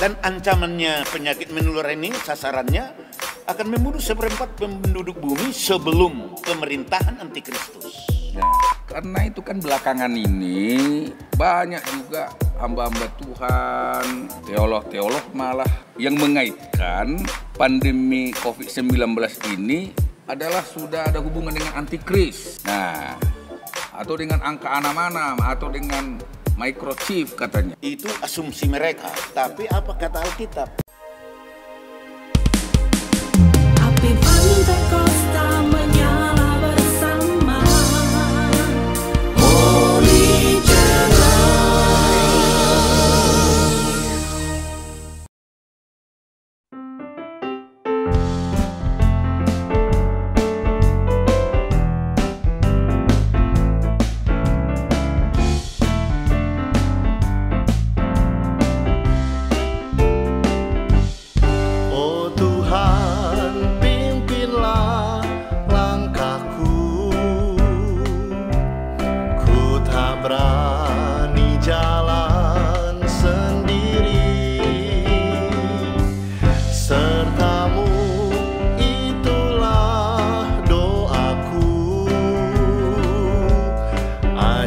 Dan ancamannya penyakit menular ini sasarannya akan membunuh seperempat penduduk bumi sebelum pemerintahan antikristus. Nah, karena itu kan belakangan ini banyak juga hamba-hamba Tuhan, teolog-teolog malah yang mengaitkan pandemi COVID-19 ini adalah sudah ada hubungan dengan antikris. Nah, atau dengan angka anam-anam, atau dengan microchip katanya. Itu asumsi mereka, tapi apa kata Alkitab? Api Pentakosta menyala bersama Holy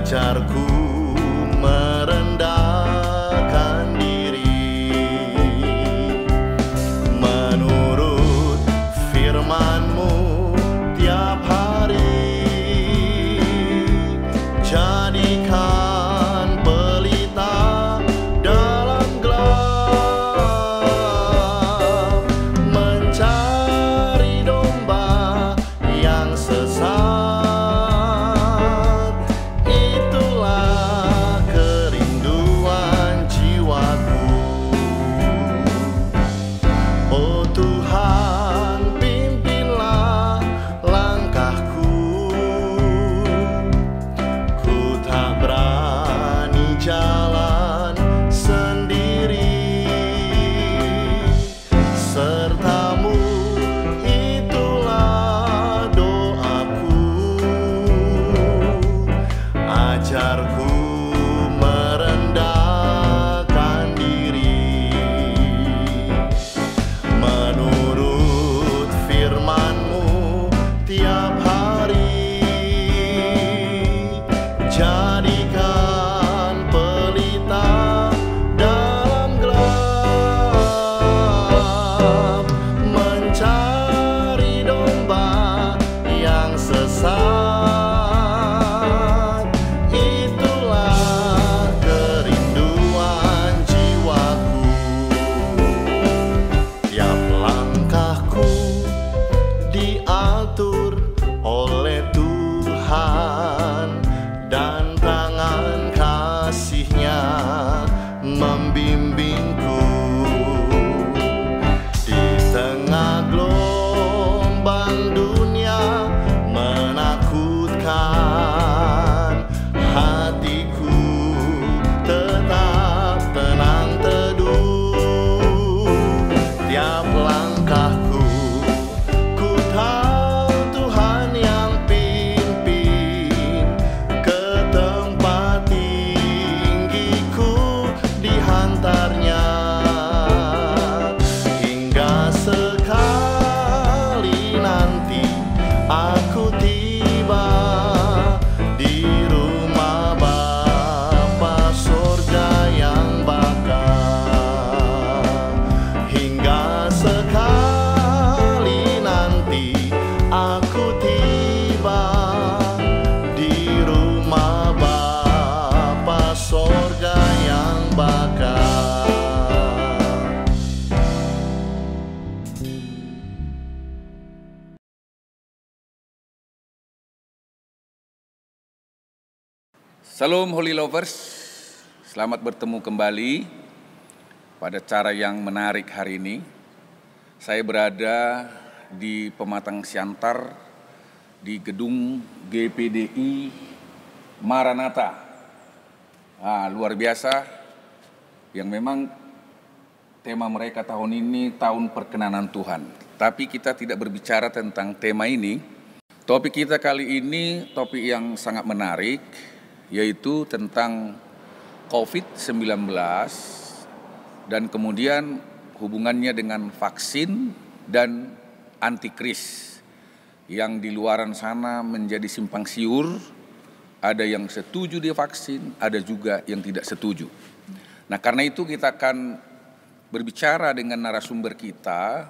ajarku merendahkan diri menurut firman-Mu tiap hari, jadikan pelita dalam gelap, mencari domba yang sesat. Ajarku merendahkan diri menurut firman-Mu tiap hari, jadikan pelita dalam gelap, mencari domba yang sesat. Diatur oleh Tuhan dan tangan kasih-Nya membimbingku di tengah gelombang dunia menakutkan. Hatiku tetap tenang teduh tiap langkahku. Hingga sekali nanti aku tiba di rumah Bapa sorga yang bakal. Hingga sekali nanti aku tiba di rumah Bapa sorga yang bakal. Salam Holy Lovers, selamat bertemu kembali pada cara yang menarik hari ini. Saya berada di Pematang Siantar di gedung GPDI Maranatha. Luar biasa, yang memang tema mereka tahun ini tahun perkenanan Tuhan. Tapi kita tidak berbicara tentang tema ini. Topik kita kali ini topik yang sangat menarik, yaitu tentang COVID-19 dan kemudian hubungannya dengan vaksin dan antikris yang di luaran sana menjadi simpang siur. Ada yang setuju divaksin, ada juga yang tidak setuju. Nah, karena itu kita akan berbicara dengan narasumber kita,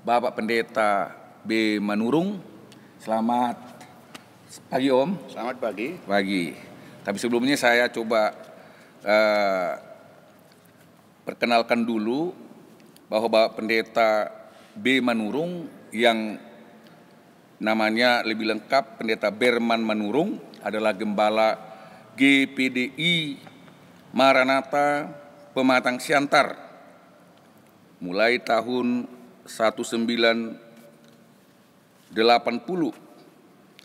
Bapak Pendeta B. Manurung. Selamat pagi, Om. Selamat pagi. Pagi. Tapi sebelumnya saya coba perkenalkan dulu bahwa Bapak Pendeta B. Manurung yang namanya lebih lengkap Pendeta Berman Manurung adalah Gembala GPDI Maranatha Pematang Siantar mulai tahun 1980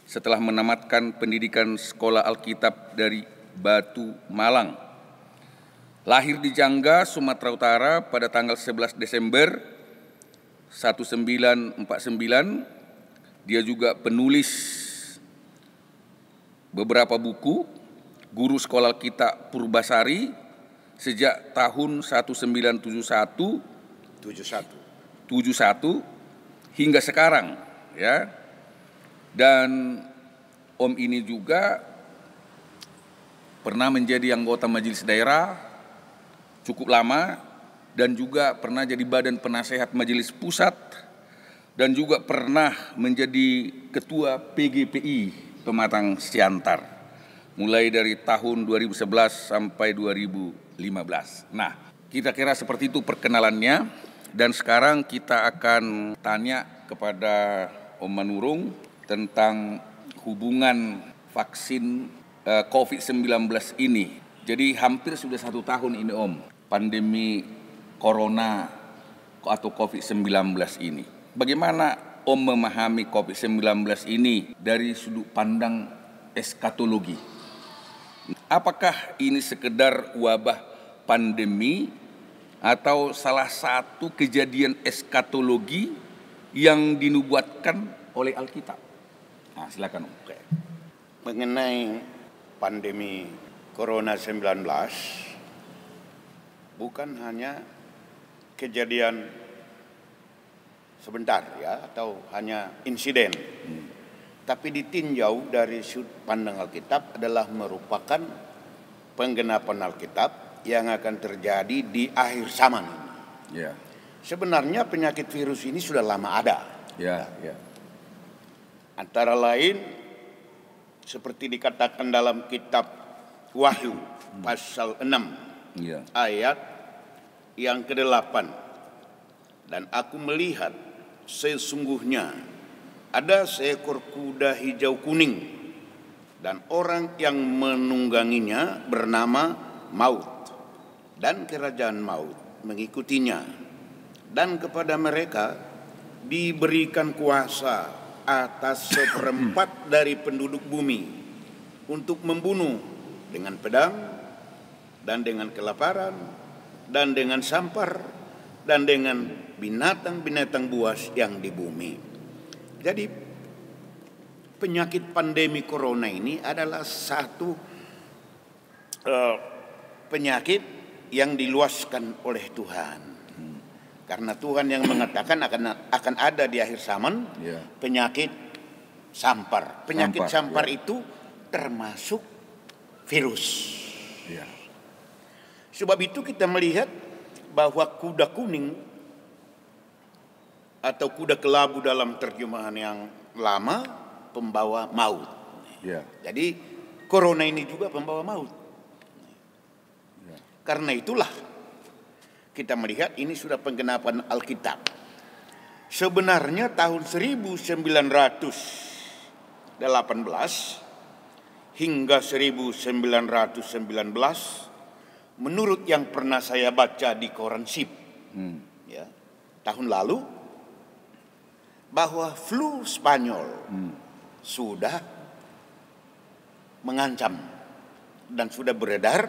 setelah menamatkan pendidikan sekolah Alkitab dari Batu Malang. Lahir di Jangga, Sumatera Utara pada tanggal 11 Desember 1949. Dia juga penulis beberapa buku, guru sekolah Alkitab Purbasari sejak tahun 1971 hingga sekarang, ya. Dan Om ini juga pernah menjadi anggota majelis daerah cukup lama dan juga pernah jadi badan penasehat majelis pusat dan juga pernah menjadi ketua PGPI Pematang Siantar mulai dari tahun 2011 sampai 2015. Nah, kita kira seperti itu perkenalannya, dan sekarang kita akan tanya kepada Om Manurung tentang hubungan vaksin COVID-19 ini. Jadi hampir sudah 1 tahun ini, Om, pandemi corona atau COVID-19 ini. Bagaimana Om memahami COVID-19 ini dari sudut pandang eskatologi? Apakah ini sekedar wabah pandemi atau salah satu kejadian eskatologi yang dinubuatkan oleh Alkitab? Nah, silakan, Om. Mengenai pandemi Corona 19 bukan hanya kejadian sebentar, ya, atau hanya insiden, tapi ditinjau dari sudut pandang Alkitab adalah merupakan penggenapan Alkitab yang akan terjadi di akhir zaman. Ya. Sebenarnya penyakit virus ini sudah lama ada. Ya. Antara lain seperti dikatakan dalam kitab Wahyu pasal 6 ayat yang ke-8. Dan aku melihat sesungguhnya ada seekor kuda hijau kuning dan orang yang menungganginya bernama Maut, dan kerajaan maut mengikutinya, dan kepada mereka diberikan kuasa atas 1/4 dari penduduk bumi untuk membunuh dengan pedang dan dengan kelaparan dan dengan sampar dan dengan binatang-binatang buas yang di bumi. Jadi penyakit pandemi corona ini adalah satu penyakit yang diluaskan oleh Tuhan. Karena Tuhan yang mengatakan akan ada di akhir zaman penyakit sampar. Penyakit sampar itu termasuk virus. Sebab itu kita melihat bahwa kuda kuning atau kuda kelabu dalam terjemahan yang lama pembawa maut. Jadi corona ini juga pembawa maut. Karena itulah kita melihat ini sudah penggenapan Alkitab. Sebenarnya tahun 1918 hingga 1919 menurut yang pernah saya baca di koran SIP tahun lalu, bahwa flu Spanyol sudah mengancam dan sudah beredar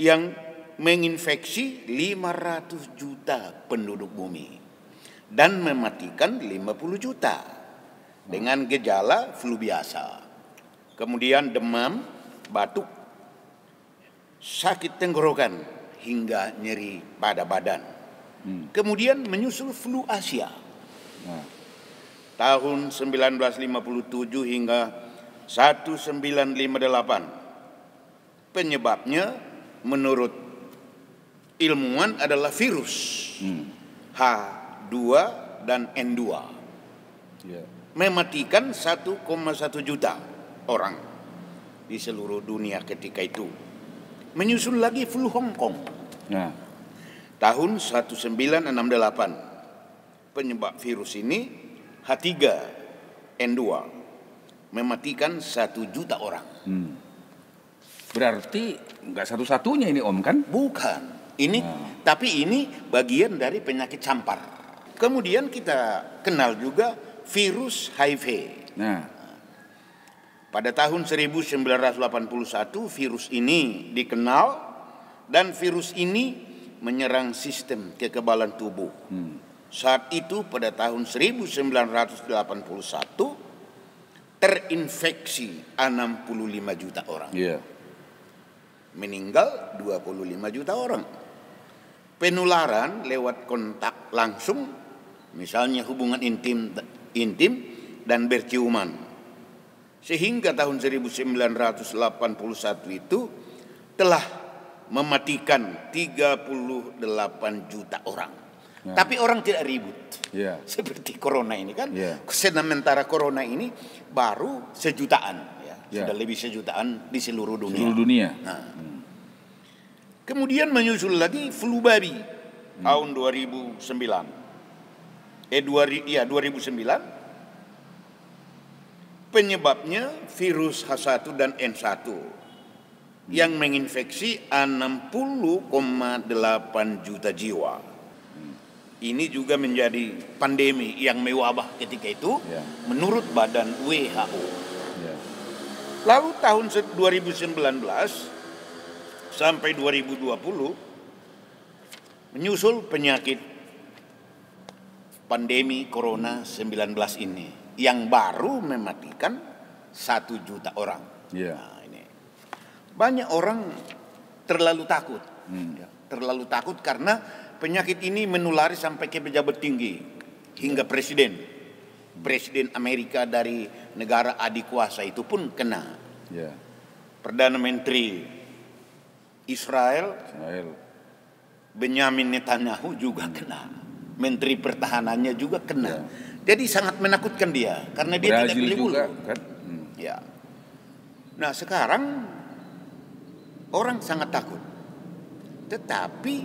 yang menginfeksi 500 juta penduduk bumi dan mematikan 50 juta dengan gejala flu biasa. Kemudian demam, batuk, sakit tenggorokan, hingga nyeri pada badan. Kemudian menyusul flu Asia. Tahun 1957 hingga 1958. Penyebabnya menurut ilmuwan adalah virus H2 dan N2. Mematikan 1,1 juta orang di seluruh dunia ketika itu. Menyusul lagi flu Hong Kong. Tahun 1968. Penyebab virus ini H3N2. Mematikan 1 juta orang. Berarti nggak satu-satunya ini Om kan? Bukan. Tapi ini bagian dari penyakit campar. Kemudian kita kenal juga virus HIV. Pada tahun 1981 virus ini dikenal dan virus ini menyerang sistem kekebalan tubuh. Saat itu pada tahun 1981 terinfeksi 65 juta orang. Meninggal 25 juta orang. Penularan lewat kontak langsung, misalnya hubungan intim dan berciuman. Sehingga tahun 1981 itu telah mematikan 38 juta orang. Tapi orang tidak ribut. Seperti corona ini kan. Sementara corona ini baru sejutaan. Sudah lebih sejutaan di seluruh dunia. Kemudian menyusul lagi flu babi tahun 2009. 2009. Penyebabnya virus H1 dan N1 yang menginfeksi 60,8 juta jiwa. Ini juga menjadi pandemi yang mewabah ketika itu menurut badan WHO. Lalu tahun 2019 sampai 2020 menyusul penyakit pandemi Corona 19 ini yang baru mematikan 1 juta orang. Nah, ini. Banyak orang terlalu takut. Terlalu takut karena penyakit ini menulari sampai ke pejabat tinggi hingga presiden. Presiden Amerika dari negara adik kuasa itu pun kena. Perdana Menteri Israel Benyamin Netanyahu juga kena. Menteri pertahanannya juga kena. Jadi sangat menakutkan dia karena dia Brazil tidak pilih juga kan. Nah sekarang orang sangat takut. Tetapi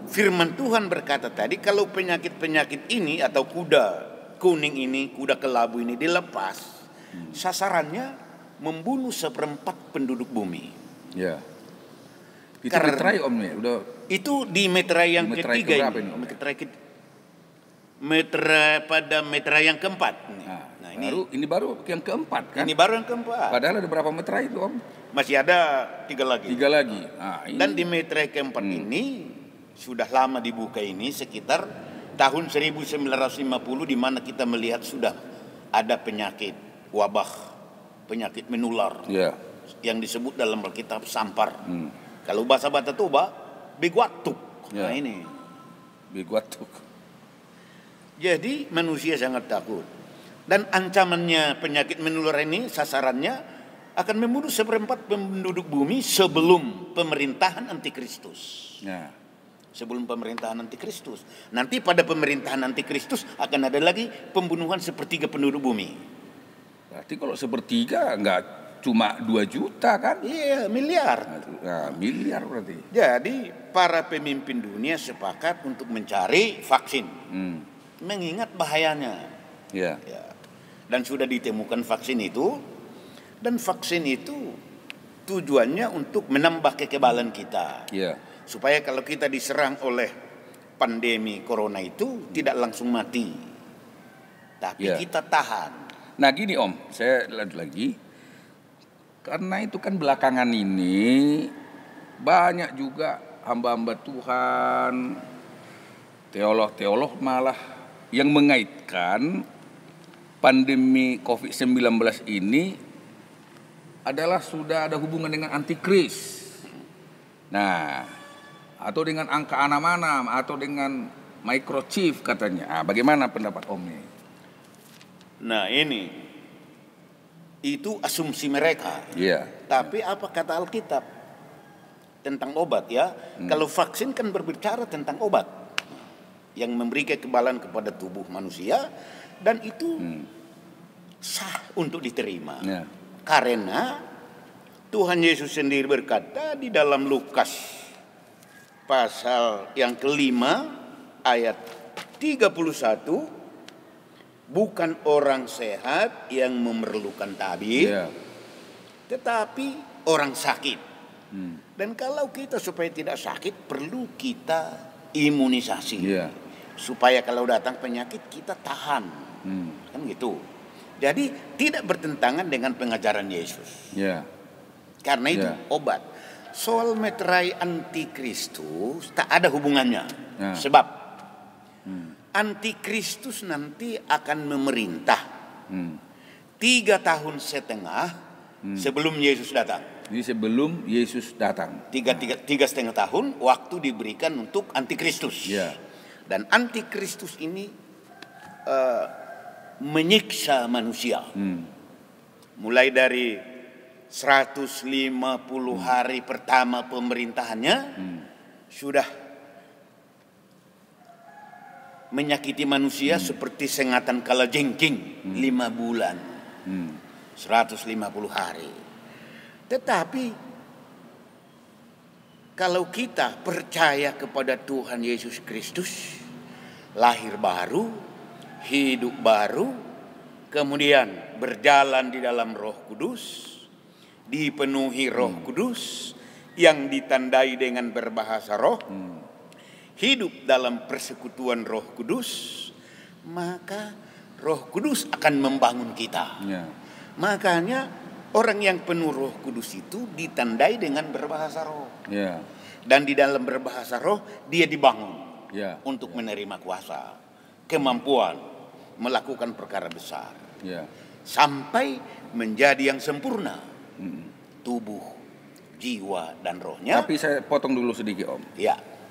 firman Tuhan berkata tadi kalau penyakit-penyakit ini atau kuda kuning ini, kuda kelabu ini dilepas, sasarannya membunuh 1/4 penduduk bumi. Itu meterai Om ya, udah. Itu di meterai yang ketiga ini. Meterai yang keempat. Nah, ini baru yang keempat kan? Ini baru yang keempat. Padahal ada berapa meterai itu Om? Masih ada 3 lagi. 3 lagi. Dan di meterai keempat ini sudah lama dibuka ini sekitar tahun 1950 di mana kita melihat sudah ada penyakit wabah, penyakit menular yang disebut dalam Alkitab sampar. Kalau bahasa Bata Toba, bigwatuk. Nah ini. Bigwatuk. Jadi manusia sangat takut. Dan ancamannya penyakit menular ini sasarannya akan membunuh 1/4 penduduk bumi sebelum pemerintahan antikristus. Sebelum pemerintahan antikristus. Nanti pada pemerintahan antikristus akan ada lagi pembunuhan 1/3 penduduk bumi. Berarti kalau 1/3 enggak cuma 2 juta kan? Iya, miliar. Miliar berarti. Jadi para pemimpin dunia sepakat untuk mencari vaksin. Mengingat bahayanya. Dan sudah ditemukan vaksin itu. Dan vaksin itu tujuannya untuk menambah kekebalan kita. Supaya kalau kita diserang oleh pandemi corona itu tidak langsung mati. Tapi kita tahan. Nah gini Om, saya lanjut lagi. Karena itu kan belakangan ini banyak juga hamba-hamba Tuhan, teolog-teolog malah yang mengaitkan pandemi COVID-19 ini adalah sudah ada hubungan dengan antikris. Nah, atau dengan angka anam-anam atau dengan microchip katanya. Bagaimana pendapat Om ini? Nah ini, itu asumsi mereka. Iya. Tapi apa kata Alkitab tentang obat ya? Kalau vaksin kan berbicara tentang obat yang memberi kekebalan kepada tubuh manusia dan itu sah untuk diterima. Ya. Karena Tuhan Yesus sendiri berkata di dalam Lukas pasal yang kelima ayat 31, bukan orang sehat yang memerlukan tabib, tetapi orang sakit. Dan kalau kita supaya tidak sakit perlu kita imunisasi, supaya kalau datang penyakit kita tahan, kan gitu. Jadi tidak bertentangan dengan pengajaran Yesus. Karena itu obat. Soal meterai antikristus tak ada hubungannya, sebab antikristus nanti akan memerintah 3,5 tahun sebelum Yesus datang. Jadi sebelum Yesus datang. 3,5 tahun waktu diberikan untuk antikristus. Dan antikristus ini menyiksa manusia. Mulai dari 150 hari pertama pemerintahannya sudah menyakiti manusia seperti sengatan kalajengking 5 bulan, 150 hari. Tetapi kalau kita percaya kepada Tuhan Yesus Kristus, lahir baru, hidup baru, kemudian berjalan di dalam Roh Kudus, dipenuhi Roh Kudus yang ditandai dengan berbahasa roh, hidup dalam persekutuan Roh Kudus, maka Roh Kudus akan membangun kita. Makanya orang yang penuh Roh Kudus itu ditandai dengan berbahasa roh. Dan di dalam berbahasa roh dia dibangun untuk menerima kuasa, kemampuan melakukan perkara besar, sampai menjadi yang sempurna, tubuh, jiwa dan rohnya. Tapi saya potong dulu sedikit Om.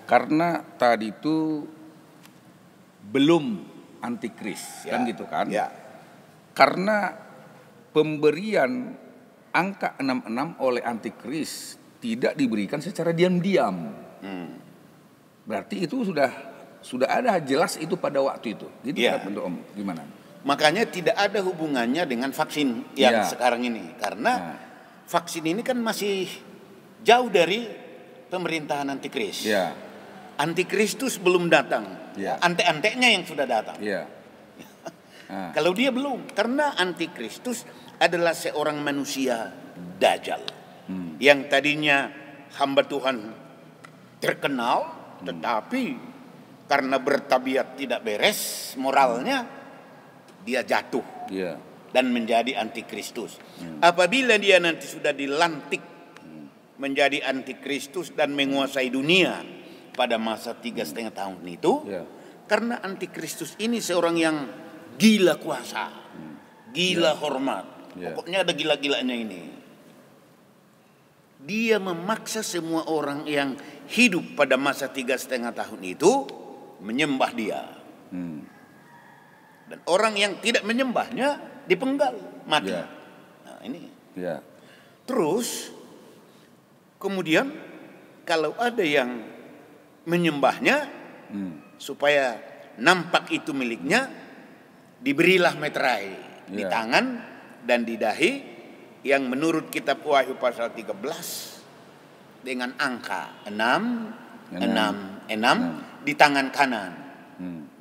Karena tadi itu belum antikris, kan gitu kan? Karena pemberian angka 66 oleh antikris tidak diberikan secara diam-diam. Berarti itu sudah ada jelas itu pada waktu itu. Gitu kan untuk Om, gimana? Makanya tidak ada hubungannya dengan vaksin yang sekarang ini. Karena vaksin ini kan masih jauh dari pemerintahan antikris. Antikristus belum datang. Ante-antenya yang sudah datang. Kalau dia belum, karena antikristus adalah seorang manusia dajjal yang tadinya hamba Tuhan terkenal, tetapi karena bertabiat tidak beres moralnya, dia jatuh dan menjadi antikristus. Apabila dia nanti sudah dilantik menjadi antikristus dan menguasai dunia pada masa 3,5 tahun itu, karena antikristus ini seorang yang gila kuasa, gila hormat, pokoknya ada gila-gilanya ini. Dia memaksa semua orang yang hidup pada masa 3,5 tahun itu menyembah dia. Dan orang yang tidak menyembahnya dipenggal mati. Nah ini. Terus kemudian kalau ada yang menyembahnya supaya nampak itu miliknya, diberilah meterai di tangan dan di dahi yang menurut kitab Wahyu pasal 13 dengan angka 6 di tangan kanan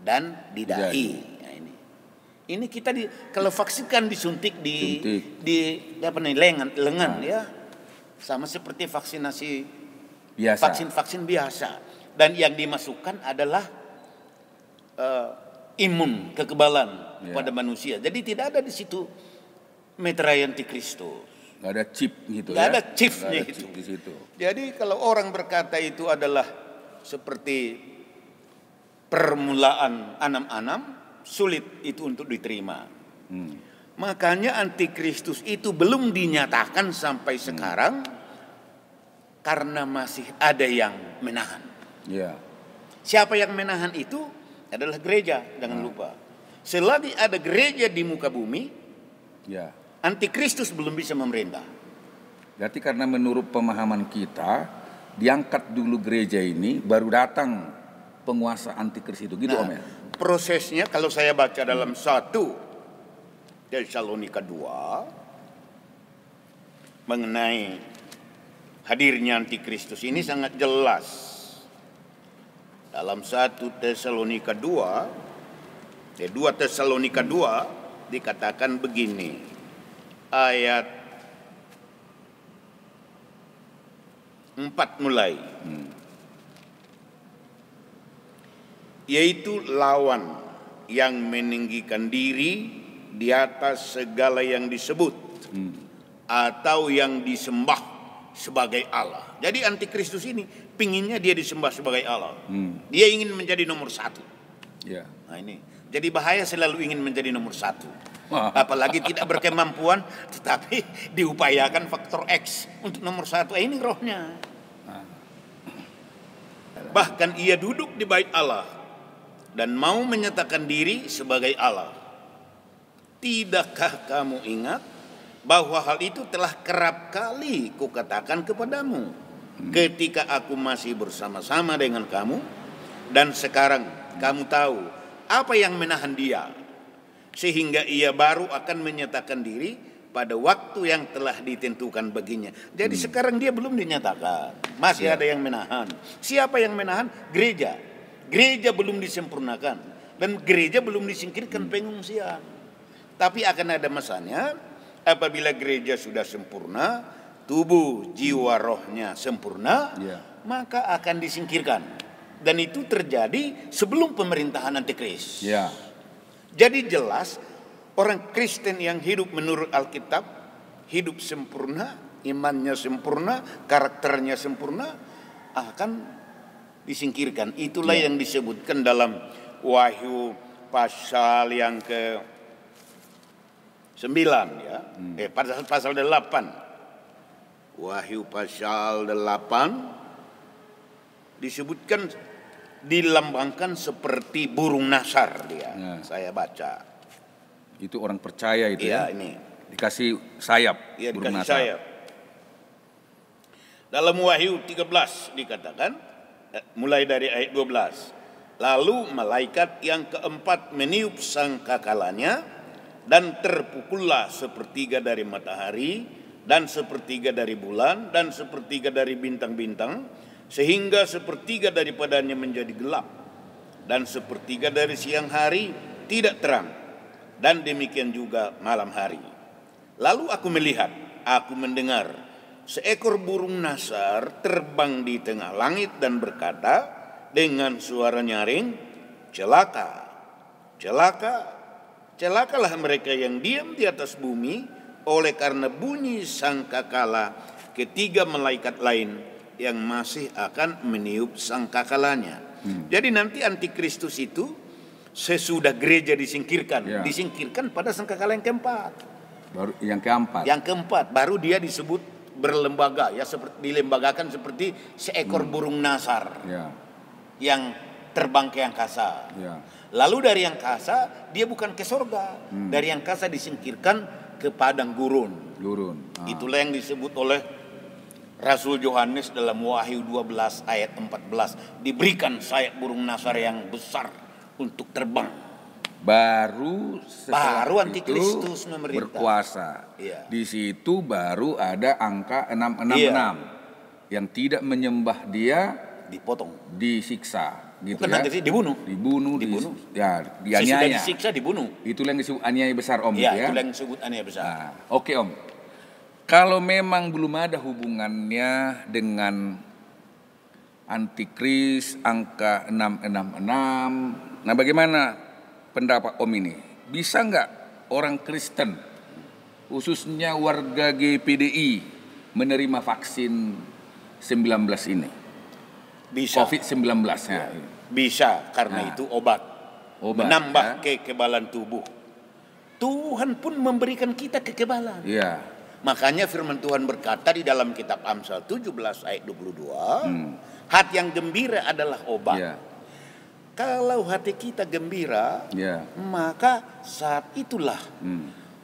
dan di dahi. Nah, ini kita kalau vaksin kan disuntik di lengan ya, sama seperti vaksinasi biasa. Vaksin biasa. Dan yang dimasukkan adalah imun, kekebalan pada manusia. Jadi tidak ada di situ meterai antikristus. Gak ada chip gitu. Gak ada chipnya itu. Chip di situ. Jadi kalau orang berkata itu adalah seperti permulaan anam-anam, sulit itu untuk diterima. Makanya antikristus itu belum dinyatakan sampai sekarang karena masih ada yang menahan. Ya. Siapa yang menahan itu adalah gereja, jangan lupa. Selagi ada gereja di muka bumi, Ya. antikristus belum bisa memerintah. Berarti karena menurut pemahaman kita, diangkat dulu gereja ini, baru datang penguasa antikris itu, gitu Om ya? Prosesnya kalau saya baca dalam 1 Tesalonika 2 mengenai hadirnya antikristus ini sangat jelas. Dalam 1 Tesalonika 2 Tesalonika 2 dikatakan begini, ayat 4 mulai. Yaitu lawan yang meninggikan diri di atas segala yang disebut atau yang disembah sebagai Allah. Jadi antikristus ini pinginnya dia disembah sebagai Allah. Dia ingin menjadi nomor 1. Ya. Nah ini, jadi bahaya selalu ingin menjadi nomor 1. Apalagi tidak berkemampuan, tetapi diupayakan faktor X untuk nomor 1. Ini rohnya. Bahkan ia duduk di bait Allah dan mau menyatakan diri sebagai Allah. Tidakkah kamu ingat bahwa hal itu telah kerap kali kukatakan kepadamu ketika aku masih bersama-sama dengan kamu, dan sekarang kamu tahu apa yang menahan dia, sehingga ia baru akan menyatakan diri pada waktu yang telah ditentukan baginya. Jadi sekarang dia belum dinyatakan, masih ada yang menahan. Siapa yang menahan? Gereja. Gereja belum disempurnakan dan gereja belum disingkirkan pengungsian. Tapi akan ada masanya apabila gereja sudah sempurna, tubuh, jiwa, rohnya sempurna, maka akan disingkirkan. Dan itu terjadi sebelum pemerintahan antikris. Ya. Jadi jelas orang Kristen yang hidup menurut Alkitab, hidup sempurna, imannya sempurna, karakternya sempurna, akan disingkirkan. Itulah yang disebutkan dalam Wahyu pasal yang ke-9 ya. Pasal 8. Wahyu pasal 8 disebutkan dilambangkan seperti burung nasar dia. Saya baca. Itu orang percaya itu ya. Ini. Dikasih sayap. Iya, burung dikasih nasar. sayap. Dalam Wahyu 13 dikatakan, mulai dari ayat 12. Lalu malaikat yang keempat meniup sangkakalanya, dan terpukullah sepertiga dari matahari, dan sepertiga dari bulan, dan sepertiga dari bintang-bintang, sehingga sepertiga daripadanya menjadi gelap, dan sepertiga dari siang hari tidak terang, dan demikian juga malam hari. Lalu aku melihat, aku mendengar seekor burung nasar terbang di tengah langit dan berkata dengan suara nyaring, celaka, celaka, celakalah mereka yang diam di atas bumi oleh karena bunyi sangkakala ketiga malaikat lain yang masih akan meniup sangkakalanya. Jadi nanti antikristus itu sesudah gereja disingkirkan, disingkirkan pada sangkakala yang keempat. Baru yang keempat. Yang keempat baru dia disebut berlembaga, ya, seperti dilembagakan seperti seekor burung nasar yang terbang ke angkasa. Lalu dari angkasa dia bukan ke sorga, dari angkasa disingkirkan ke padang gurun. Itulah yang disebut oleh Rasul Yohanes dalam Wahyu 12 ayat 14, diberikan sayap burung nasar yang besar untuk terbang. Baru setelah antikristus itu memerintah, berkuasa. Di situ baru ada angka 666 yang tidak menyembah dia dipotong, disiksa, gitu. Bukan ya. dibunuh. Dianiaya. Sesudah disiksa dibunuh. Itulah yang disebut aniaya besar, Om. Ya, itulah yang disebut aniaya besar. Oke, Om. Kalau memang belum ada hubungannya dengan antikris angka 666, nah bagaimana pendapat Om ini? Bisa nggak orang Kristen, khususnya warga GPDI, menerima vaksin 19 ini? Bisa. COVID-19 ya. Bisa, karena itu obat menambah kekebalan tubuh. Tuhan pun memberikan kita kekebalan. Makanya firman Tuhan berkata di dalam kitab Amsal 17 ayat 22, Hati yang gembira adalah obat. Ya. Kalau hati kita gembira, Ya. maka saat itulah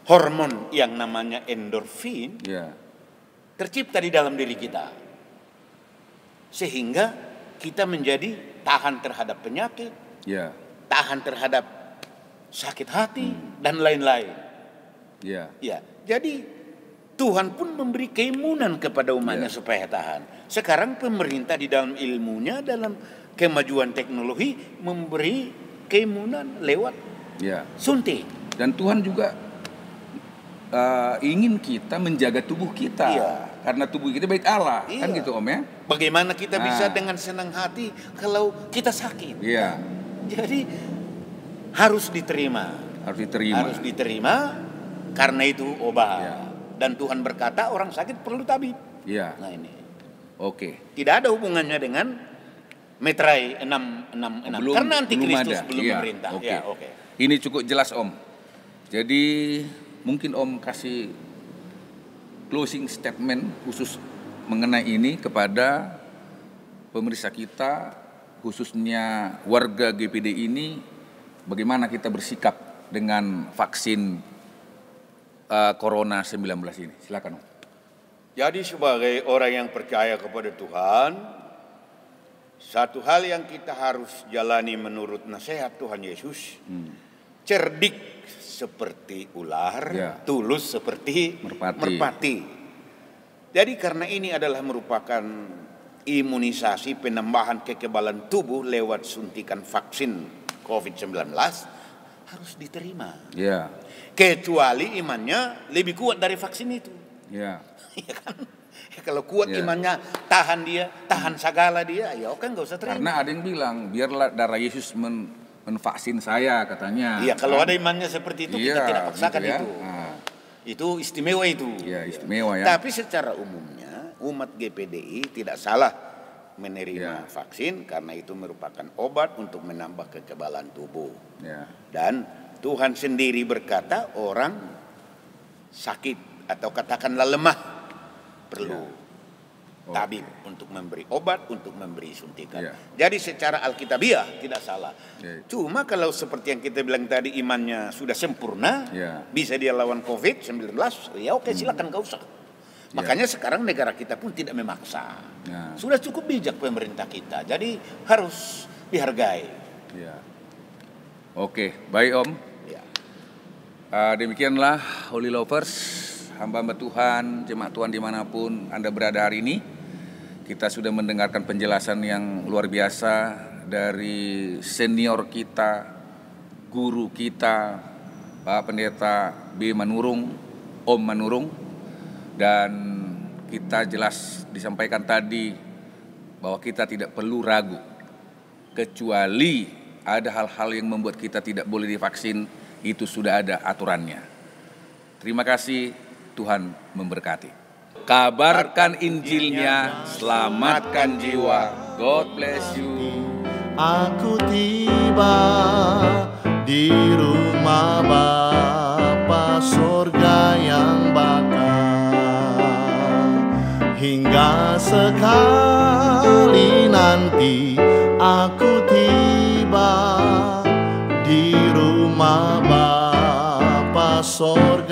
hormon yang namanya endorfin Ya. tercipta di dalam diri kita. Sehingga kita menjadi tahan terhadap penyakit, Ya. tahan terhadap sakit hati dan lain-lain. Ya. Ya, jadi Tuhan pun memberi keimunan kepada umatnya supaya tahan. Sekarang pemerintah di dalam ilmunya, dalam kemajuan teknologi memberi keimunan lewat Ya. suntik. Dan Tuhan juga ingin kita menjaga tubuh kita. Iya. Karena tubuh kita baik Allah. Kan Iya. gitu Om ya. Bagaimana kita bisa Nah. dengan senang hati kalau kita sakit? Iya. Jadi harus diterima. Harus diterima. Harus diterima karena itu obat. Ya. Dan Tuhan berkata orang sakit perlu tabib. Iya. Nah ini. Oke. Tidak ada hubungannya dengan Metrai 666. Karena antikristus belum Iya. memerintah. Oke. Ya, oke. Ini cukup jelas Om. Jadi mungkin Om kasih closing statement khusus mengenai ini kepada pemirsa kita, khususnya warga GPD ini, bagaimana kita bersikap dengan vaksin Corona 19 ini. Silakan Om. Jadi sebagai orang yang percaya kepada Tuhan, satu hal yang kita harus jalani menurut nasihat Tuhan Yesus, cerdik seperti ular, Ya. tulus seperti merpati. Jadi karena ini adalah merupakan imunisasi penambahan kekebalan tubuh lewat suntikan vaksin COVID-19, harus diterima. Ya. Kecuali imannya lebih kuat dari vaksin itu. Ya. Ya kan? Ya, kalau kuat Ya. imannya, tahan segala dia, ya oke nggak usah terima. Karena ada yang bilang biarlah darah Yesus menvaksin saya katanya. Iya, kalau ada imannya seperti itu kita Iya, tidak paksakan gitu ya. itu. Nah. Itu istimewa itu. Ya, istimewa ya. Tapi secara umumnya umat GPDI tidak salah menerima Ya. vaksin karena itu merupakan obat untuk menambah kekebalan tubuh. Ya. Dan Tuhan sendiri berkata orang sakit atau katakanlah lemah perlu tabib untuk memberi obat, untuk memberi suntikan. Ya. Jadi secara alkitabiah tidak salah. Ya. Cuma kalau seperti yang kita bilang tadi imannya sudah sempurna, Ya. bisa dia lawan COVID-19, ya oke silakan gak usah. Makanya sekarang negara kita pun tidak memaksa. Ya. Sudah cukup bijak pemerintah kita, jadi harus dihargai. Ya. Oke, baik Om. Ya. Demikianlah Holy Lovers, hamba-hamba Tuhan, jemaat Tuhan dimanapun Anda berada hari ini. Kita sudah mendengarkan penjelasan yang luar biasa dari senior kita, guru kita, Pak Pendeta B. Manurung, Om Manurung. Dan kita jelas disampaikan tadi bahwa kita tidak perlu ragu. Kecuali ada hal-hal yang membuat kita tidak boleh divaksin, itu sudah ada aturannya. Terima kasih, Tuhan memberkati. Kabarkan Injilnya, selamatkan jiwa. God bless you. Aku tiba di rumah Bapa sorga yang bakal, hingga sekali nanti aku tiba di rumah Bapa sorga